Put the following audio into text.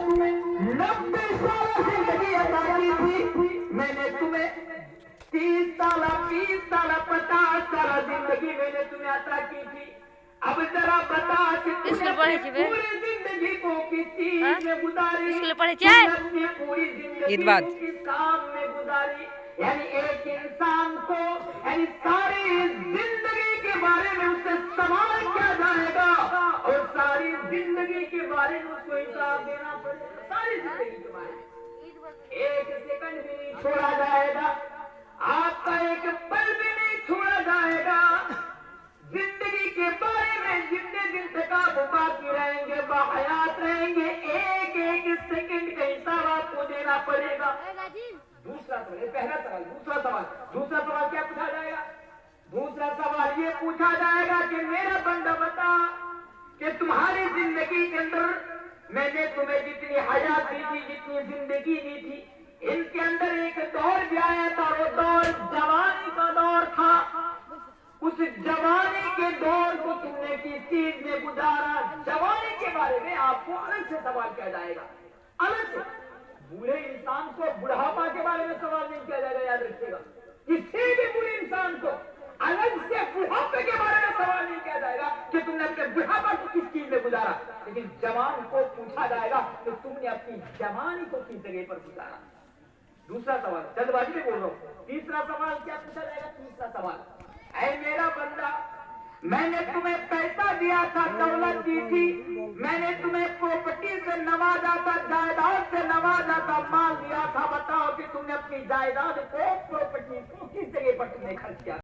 90 साल जिंदगी अता की थी, मैंने तुम्हें 30 साल 20 साल 50 साल जिंदगी मैंने तुम्हें अता की थी। अब जरा बता कि पूरी जिंदगी को किस चीज में गुजारी, अपनी पूरी जिंदगी किस काम में गुजारी। यानी एक इंसान को यानी सारी जिंदगी के बारे में उससे सवाल किया जाएगा और सारी जिंदगी के बारे में उसको हिसाब देना पड़ेगा। सारी जिंदगी के बारे में एक सेकंड भी नहीं छोड़ा जाएगा, आपका एक पल भी नहीं छोड़ा जाएगा। जिंदगी के बारे में जितने दिन तक आप बाकी रहेंगे, बाहयात रहेंगे, एक एक सेकंड का हिसाब आपको देना पड़ेगा। दूसरा सवाल, पहला सवाल, दूसरा सवाल क्या पूछा जाएगा? दूसरा सवाल ये पूछा जाएगा कि मेरा बंदा बता कि तुम्हारी जिंदगी के अंदर मैंने तुम्हें जितनी हयात दी थी, जितनी जिंदगी दी थी, इनके अंदर एक दौर भी आया था, वो दौर जवानी का दौर था। उस जवानी के दौर को तुमने किस चीज में गुजारा? जवानी के बारे में आपको अलग से सवाल किया जाएगा, अलग से। बूढ़े इंसान को बुढ़ापा के बारे में सवाल नहीं किया जाएगा, याद रखिएगा। किसी भी बूढ़े इंसान को अलग से बुढ़ापे के बारे में सवाल नहीं किया जाएगा कि तुमने अपने बुढ़ापा को किस चीज में गुजारा। लेकिन जवान को पूछा जाएगा कि तुमने अपनी जवानी को किस जगह पर गुजारा। दूसरा सवाल, जल्दबाजी में बोल रहा हूं। तीसरा सवाल क्या पूछा जाएगा? तीसरा सवाल, ऐ मेरा बंदा, मैंने तुम्हें पैसा दिया था, दौलत दी थी, मैंने तुम्हें प्रॉपर्टी से नवाजा था, जायदाद से नवाजा था, माल दिया था। बताओ कि तुमने अपनी जायदाद को, प्रॉपर्टी को किस जगह पर तुमने खर्च किया?